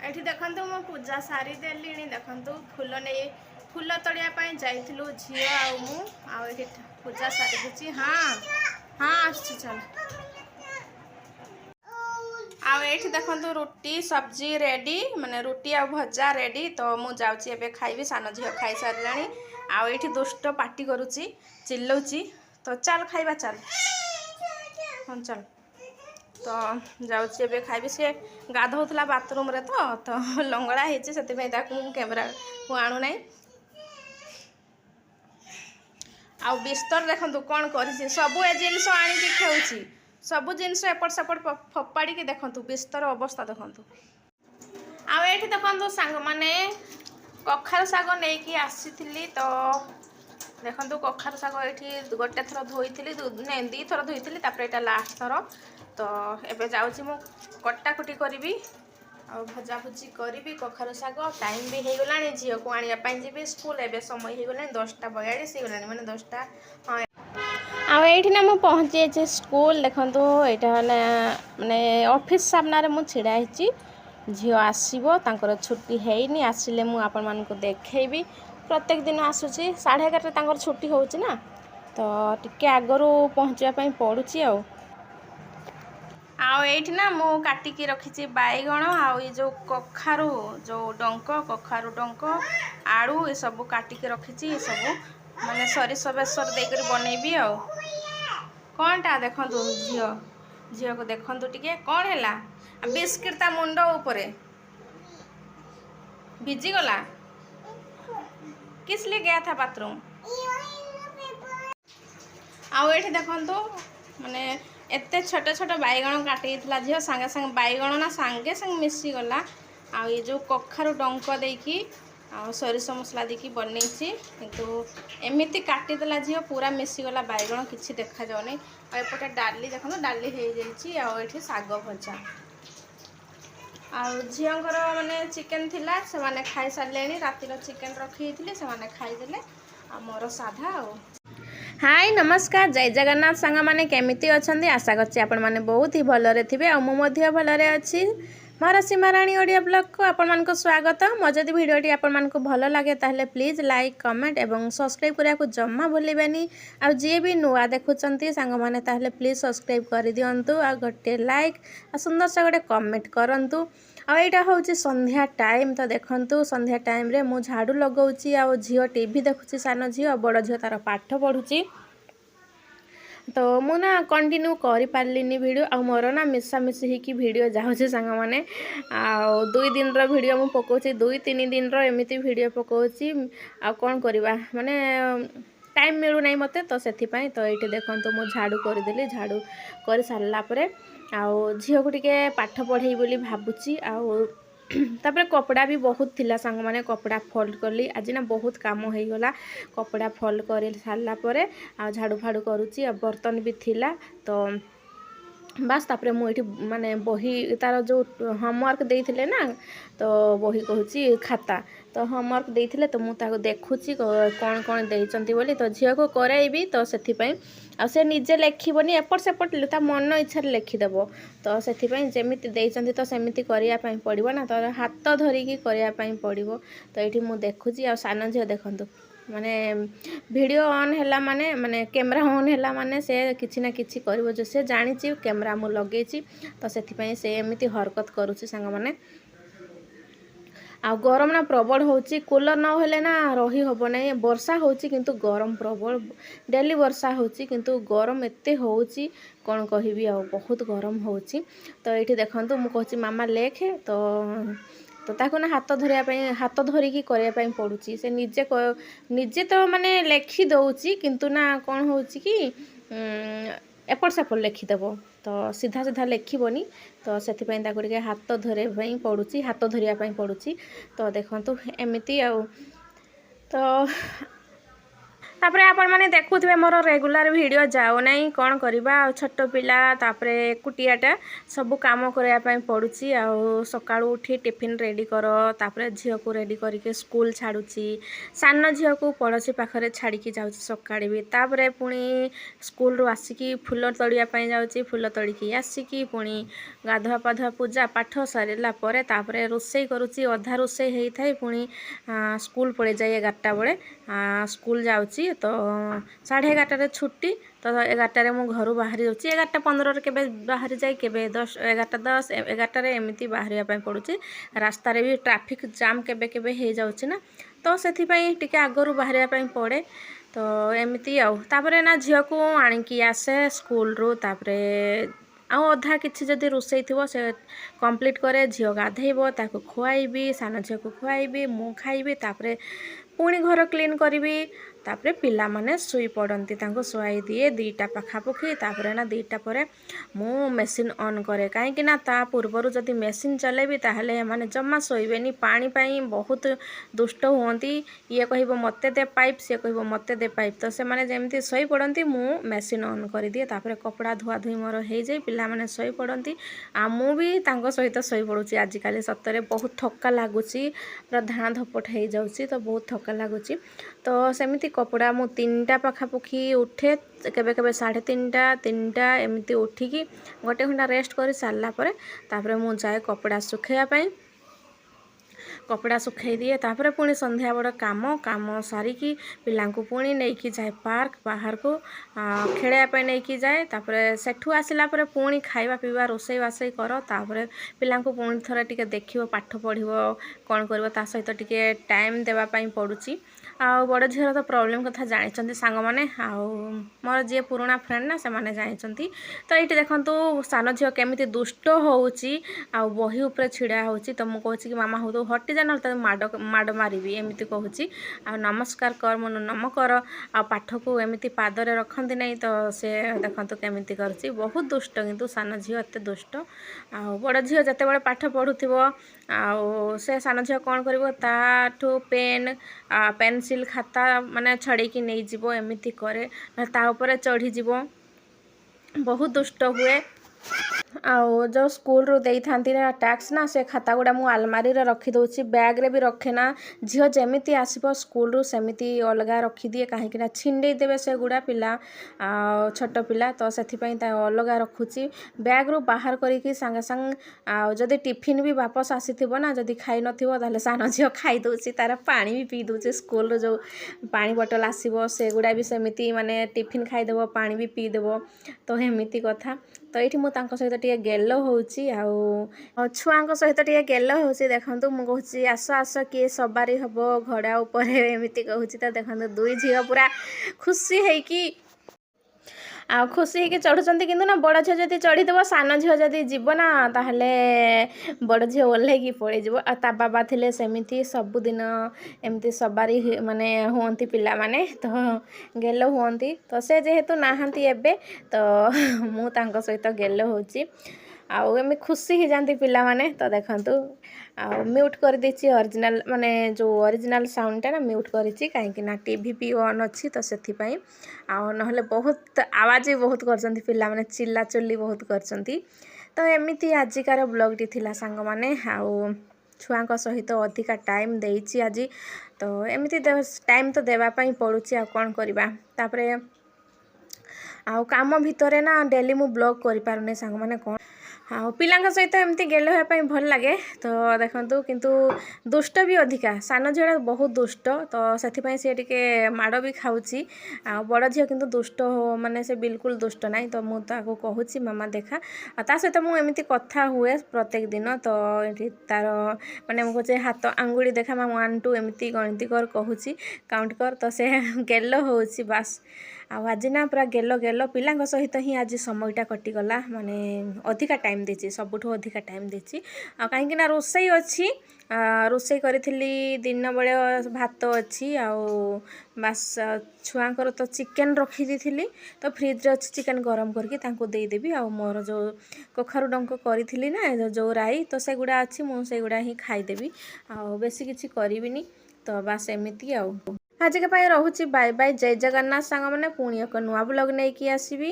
एठी देखंतु मो पूजा सारी देलिनी देखंतु फूल तोड़िया जाइलु झील आउ मु आउ पूजा सारी देछि। हाँ हाँ आछि चल आउ एठी देखंतु रोटी सब्जी रेडी माने रोटी आ भजा रेडी तो मु जाउची एबे खाइबी सान झील खाइ सारलानी आउ एठी दुष्ट पार्टी करूची चिल्लौची तो चल खाइबा चल हाँ चल तो जाउची एबे खाइबी से गाधौतला बाथरूम रे तो लंगड़ा हेची सेति पे ताकू कैमरा को आणु नै आ बिस्तर देखंतु कोन करिछि सबु ए जिंस आनी के खेउछि सबु जिंस एपट सेपट फपाड़ी के देखंतु बिस्तर अवस्था देखंतु आ एठी देखंतु संग माने कखार साग नै कि आसीथिली तो देखंतु कखार साग एठी गोटे थर धोइथिली नै दी थर धोइथिली तापर एटा लास्ट थर तो एबे जाउछि मु कटाकुटी करबी आ भजा भुजी करबी कखार साग टाइम भी हे गलानी झियो को आनिया पई जेबी स्कूल एबे समय हे गलानी 10:42 हे गलानी माने 10टा हां आ एठी ना मु पहुंचे जे स्कूल देखंतु एटा माने ऑफिस सामना रे मु छिडा हिची झियो आसीबो तांकर छुट्टी हेइनी आसिले मु आपन मान को देखैबी प्रत्येक दिन आसुची 11:30 तांकर छुट्टी होउची ना तो टिके आगरु पहुंचवा पई पडुची आउ एठी ना मु काटी की रखिची बाईगण आउ ये जो कखारू जो डंक कखारू डंक आलू ये सब काटी की रखिची ये सब माने सरिष बेसर दे कर बनेबी आउ कोनटा देखंतु झियो को देखंतु टिके कोन हैला बिस्किट ता मुंडो ऊपरे भिजी गला किस लिए गया था बाथरूम आउ एठी देखंतु माने एते छोट छोट बैगण काटी झील सांगे सांगे बैगण ना सांगे सांगे मिसी गला आ ये जो कखारू डंक देकी आ सरिष मसला देकी बनैछि किंतु एमिति काटिदेला झील पूरा मिसी गला बैगण किछि देखा जाउनी आ एपटे डाली देखो डाली हे जाइछि आ एठी साग भजा आ झीलंकर माने चिकन थिला से माने खाइ सारलेनी रातिर चिकन रखी थिले से माने खाइ देले आ मोर साधा आ हाय नमस्कार जय जगन्नाथ सांग माने केमिति अछंदी आशा करछि आपण माने बहुत ही भलरे थिबे आ मु मध्य भलरे अछि मोर सीमाराणी ओडिया ब्लॉग को आपण मान को स्वागत मो जदि वीडियोटी आपण मान को भलो लागे ताहले प्लीज लाइक कमेंट एवं सब्सक्राइब करिया को जम्मा भूलिबानी आ जे भी नुआ देखुचंती सांग माने ताहले प्लीज सब्सक्राइब करि दियंतु आ गटे लाइक आ सुंदर सा गटे कमेंट करंतु आ एटा होची संध्या टाइम तो देखंतु संध्या टाइम रे मु झाड़ू लगाउची आ झियो टीवी देखुची सानो झियो बड़ झियो तार पाठ पढुची तो मु ना कंटिन्यू करि पारलिनी वीडियो आ मोर ना मिसा मिसी ही की वीडियो जाउची संग माने आ 2 दिन रो वीडियो मु पकोची 2-3 दिन रो एमिति वीडियो पकोची आ कोन करबा माने टाइम मिलु नै मते तो सेथि पई तो एठी देखंतु मु झाड़ू कर देली झाड़ू कर सारला परे आ झियो को टिके पाठ पढाई बोली भाबुची आ तापर कपड़ा भी बहुत थिला संग माने कपड़ा फोल्ड करली आज ना बहुत काम हो गला कपड़ा फोल्ड कर सारला परे आ झाड़ू फाड़ू करूची आ बर्तन भी थिला तो बस तापर मु एठी माने बही तार जो होमवर्क देइथिले ना तो बही कहूची खाता तो होमवर्क देइथिले तो मु ताको देखुची कोन कोन देइचंती बोली तो झियो को कराइबी तो सेथि पई आ से निजे लेखिबनी एपट सेपट ता मन इच्छा लेखिदेव तो से जमीती देइचंती तो सेमिति करिया पई पड़िबो ना तो हाथ धरिकी करिया पई पड़िबो तो एठी मु देखुची आ सान झियो देखंतु माने वीडियो ऑन हैला माने माने कैमरा ऑन हैला माने से किछि ना किछि करबो जो से जानिची कैमरा मु लगेची तो सेथि पई से एमिति हरकत करूची संग माने आ गरम ना प्रबल होची कूलर न हेले ना रही हबो नै वर्षा होची किंतु गरम प्रबल डेली वर्षा होची किंतु गरम एते होची कोन कहिबी आ बहुत गरम होची तो एठी देखंतु मु कहची मामा लेखे तो ताको ना हाथ धरिया पई हाथ धरिकी करिया पई पडुची से निजे तो माने लेखि दउची किंतु ना कोन होची कि एपट सेपट लेखिदेव तो सीधा सीधा लेखिबनी तो से हाथ धरे पड़ुची हाथ धरिया पड़ुची तो देखंतु एमिति आ तो तापरे आपण माने देखुथिबे मोर रेगुलर वीडियो जाओ नहीं कौन करवा छोट पिला तापरे एकुटियाटा सब काम करया पई पडुची आ सकाळू उठी टिफिन रेडी कर तापरे झियो को रेडी करके स्कूल छाडुची सान झियो को पड़ोसी पाखरे छाड़ी की जाउची सकाळे भी तापरे पुणी स्कूल रो आसिकी फूल तोड़िया पई जाउची फूल तोड़िकी आसिकी पुणी गाधुआ पाधुआ पूजा पाठ सरिला परे तापरे रोसई करूची अधा रोसई हेई थाई पुणी स्कूल पड़े जाए 11टा बेले स्कूल जाउची तो 11:30 छुट्टी तो 11टारे मु घर बाहरी जाऊँगी 11:15 के बाहरी जाए के 11:10 11टारे एमती बाहर पड़ुची रास्तार भी ट्रैफिक जाम केबे केबे हो जाऊँगी ना तो से टी आगु बाहर पड़े तो एमती आउे ना झील को आणिकी आसे स्कूल रू तापरे अधा किसी जदि रोसई थी से कंप्लीट करे झील गाधेब ताको खुआईबी सान झील को खुआईबी मु खाइबी तापरे पुणी घर क्लीन करी तापरे पिला माने सुई पड़ती शुआई दिए 2टा पाखापाखि तापरे ना 2टा पर मु मेसीन ऑन करे कहीं ना ता पूर्वर जदि मेसीन चलेबी ताहले माने जम्मा शोबेनी पानी पाई बहुत दुष्ट होती ये कह मते दे पाइप सी कह मते दे पाइप तो से माने जेमती शोई पड़ती मु मेसीन ऑन कर दिए तापरे कपड़ा धुआ धुई मोर हो जाए पिला माने शोई पड़ती आ मु भी तांको सहित शोई पड़ुची आजिकल सतरे बहुत थका लगुच पूरा धाँ धपट हो जाऊँगी तो बहुत थका लगुच तो सेमती कपड़ा मु 3टा पाखापाखि उठे केबे केबे 3:30 3टा एमती उठिकी गोटे घंटा रेस्ट कर सारा पर तापरे मु जाए कपड़ा सुखाइबा कपड़ा सुखाई दिए तापरे पुणी संध्या बड़ काम काम सारिकी पिलांकु पुणी नहीं जाए पार्क बाहर को खेलवाई नहीं जाए तापरे सेठू आसला परे पुणी खाइबा पीवा रोसई बासई कर तापरे पिलांकु पुणी थोड़ा टिके देखिबो पाठ पढ़िबो कौन करबो ता सहित टिके टाइम देवा पई पड़ुची आउ बड़ झीर तो प्रॉब्लम कथा जानी सांग मैंने मोर जी पुराना फ्रेंड ना से माने जानी तो ये देखो सान झील केमी दुष्ट होउची आ बही उपरे छिड़ा होउची तो मुझे कहूँ कि मामा हो तो हटी जा ना माड़ मारी एमती कहूँ आ नमस्कार कर मन नम कर आ पाठ को एमती पादरे रखती नहीं तो से देखो केमी कर बहुत दुष्ट किंतु सान झील एत दुष्ट आ बड़ झील जिते बड़े पाठ पढ़ुव से सान झील कौन कर पेन पेनसिल खाता माने छड़ेकी नहीं जीवो एमती करे ता ऊपर चढ़ी जीवो बहुत दुष्ट हुए आउ जो स्कूल रू दे था टैक्स ना से खाता गुड़ा मु आलमारी रे रखी दउची बैग रे भी रखे ना झील जेमिति आसीबो स्कूल रू सेमिति अलगा रखी दिए कहीं ना छिंडे देबे से गुड़ा पिला छोट पिला तो सेथि पई ता अलगा रखुची बैग रू बाहर करिकी संगे संग जदि टिफिन भी वापस आसीथिबो ना जदि खाई नथिबो ताले सान झील खाई दउची तार पानी भी पी दउची स्कूल रो जो पानी बोतल आसीबो से गुड़ा भी सेमिति माने टिफिन खाई देबो पानी भी पी देबो तो हेमिति कथा तो ये मुझे सहित टे गेल हो छुआ सहित टे गेल हो देखो मुझे आस आस किए सवारी हम घोड़ा उपर एमती कहूँ तो देखो 2 झील पूरा खुशी है कि खुशी होगी चढ़ुंट कि ना बड़ झील जब चढ़ीदेव सान झील जब जीव ना ताहले बड़ झील ओह्लैकी पलैज आ बाबा थे सेमती सबुदिन एमती सवारी माने हुंती पिला माने तो गेल हुंती तो से जेहेतु नाहांती एबे तो मु तांको सहित गेल होची आउ एम खुशी हो जाती पिला माने तो देखंतु म्यूट कर देछि ओरिजिनल माने जो ओरिजिनल साउंडटा ना म्यूट करिछि काहेकि ना टीवी भी ऑन अच्छी तो सेथि पई नहले बहुत आवाज भी बहुत करछंती पिला माने चिल्ला चिल्ली बहुत करछंती तो एमिति आजिकार ब्लॉगटी थिला सांग माने आउ छुआ सहित अधिका टाइम देइछि आज तो एमिति टाइम तो देवा पई पड़ुछि आ कोन करबा तापरे आउ काम भितरे ना डेली मु ब्लॉग करि पारुने सांग माने कोन हाँ पिला सहित एमती गेल होगापी भल लगे तो देखो किंतु दुष्ट भी अधिका सान झील बहुत दुष्ट तो से सी टे माड़ भी खाऊँगी बड़ झील किंतु दुष्ट माने से बिल्कुल दुष्ट ना तो मुझे कहूँ मामा देखा ता सहित मुझे कथा हुए प्रत्येक दिन तो ये तार माने मुझे हाथ आंगुड़ी देखा मामा 1 2 एमती गणति कर कहूँ काउंट कर तो से गेल हो बास आज ना पूरा गेल गेल पिला सहित ही आज समयटा कटिगला माने अधिका टाइम देछि सबुठो अधिका टाइम देछि कहीं ना रोसई अच्छी रोसई करी दिन बेले भात अच्छी बास छुआंकर तो चिकेन रखी दी तो फ्रिज रे अच्छी चिकेन गरम करके देदेवी आ मोर जो कखारु डंक करी ना जो राई तो से गुड़ा अच्छी मुझे ही खाईदेवी आ बेसी किसी करिविनी तो बास एमती ଆଜିକା ପାଇଁ ରହୁଛି ବାଏ ବାଏ। ଜୟ ଜଗନ୍ନାଥ ସାଙ୍ଗମାନେ। ପୁଣି ଏକ ନୂଆ ବ୍ଲଗ ନେଇକି ଆସିବି।